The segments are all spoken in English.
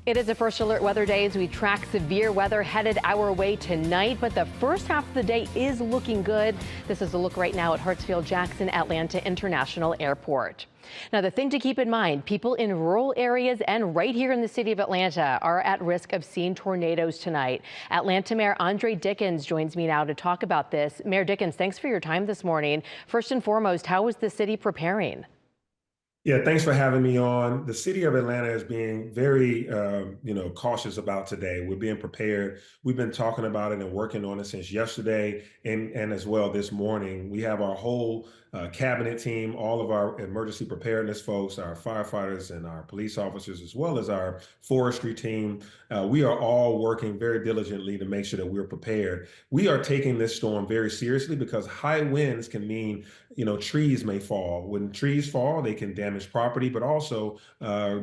It is a first alert weather day as we track severe weather headed our way tonight, but the first half of the day is looking good. This is a look right now at Hartsfield-Jackson Atlanta International Airport. Now, the thing to keep in mind, people in rural areas and right here in the city of Atlanta are at risk of seeing tornadoes tonight. Atlanta Mayor Andre Dickens joins me now to talk about this. Mayor Dickens, thanks for your time this morning. First and foremost, how is the city preparing? Yeah, thanks for having me on. The city of Atlanta is being very, cautious about today. We're being prepared. We've been talking about it and working on it since yesterday and as well this morning. We have our whole cabinet team, all of our emergency preparedness folks, our firefighters and our police officers, as well as our forestry team. We are all working very diligently to make sure that we're prepared. We are taking this storm very seriously because high winds can mean, trees may fall. When trees fall, they can damage property, but also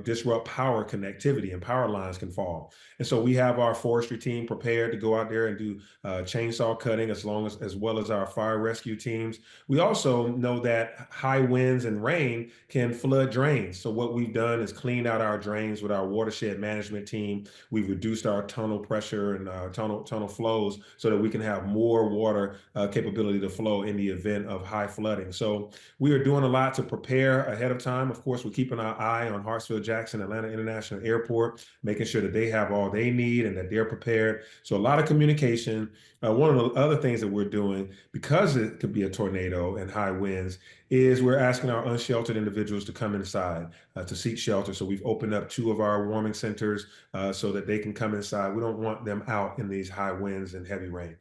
disrupt power connectivity, and power lines can fall. And so we have our forestry team prepared to go out there and do chainsaw cutting, as well as our fire rescue teams. We also know that high winds and rain can flood drains. So what we've done is cleaned out our drains with our watershed management team. We've reduced our tunnel pressure and tunnel flows so that we can have more water capability to flow in the event of high flooding. So we are doing a lot to prepare ahead of time. Of course, we're keeping our eye on Hartsfield-Jackson Atlanta International Airport, making sure that they have all they need and that they're prepared. So a lot of communication. One of the other things that we're doing, because it could be a tornado and high winds, is we're asking our unsheltered individuals to come inside to seek shelter. So we've opened up two of our warming centers so that they can come inside. We don't want them out in these high winds and heavy rain.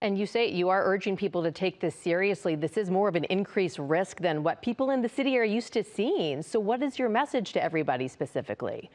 And you say you are urging people to take this seriously. This is more of an increased risk than what people in the city are used to seeing. So what is your message to everybody specifically?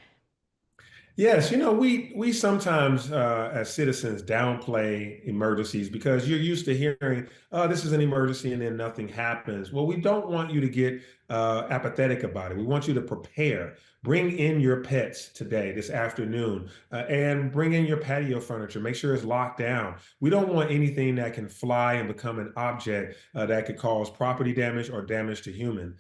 Yes, we sometimes as citizens downplay emergencies because you're used to hearing, "Oh, this is an emergency," and then nothing happens. Well, we don't want you to get apathetic about it. We want you to prepare. Bring in your pets today, this afternoon, and bring in your patio furniture. Make sure it's locked down. We don't want anything that can fly and become an object that could cause property damage or damage to human.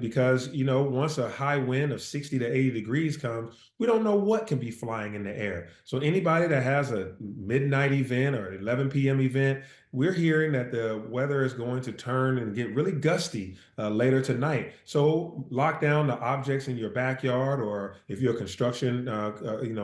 Because once a high wind of 60 to 80 degrees comes, we don't know what can be flying in the air. So anybody that has a midnight event or 11 p.m. event, we're hearing that the weather is going to turn and get really gusty later tonight. So lock down the objects in your backyard, or if you're a construction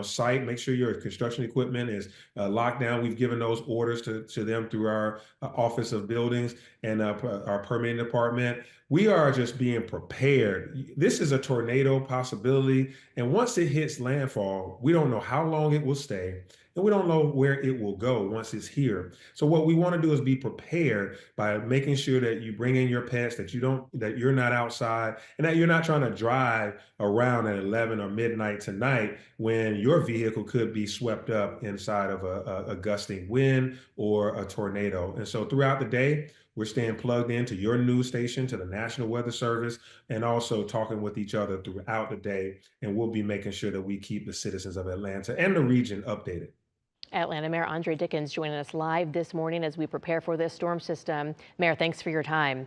site, make sure your construction equipment is locked down. We've given those orders to them through our Office of Buildings and our permitting department. We are just being prepared. This is a tornado possibility, and once it hits landfall, we don't know how long it will stay, and we don't know where it will go once it's here. So what we want to do is be prepared by making sure that you bring in your pets, that you're not outside, and that you're not trying to drive around at 11 or midnight tonight when your vehicle could be swept up inside of a gusting wind or a tornado. And so throughout the day, we're staying plugged into your news station, to the National Weather Service, and also talking with each other throughout the day. And we'll be making sure that we keep the citizens of Atlanta and the region updated. Atlanta Mayor Andre Dickens joining us live this morning as we prepare for this storm system. Mayor, thanks for your time.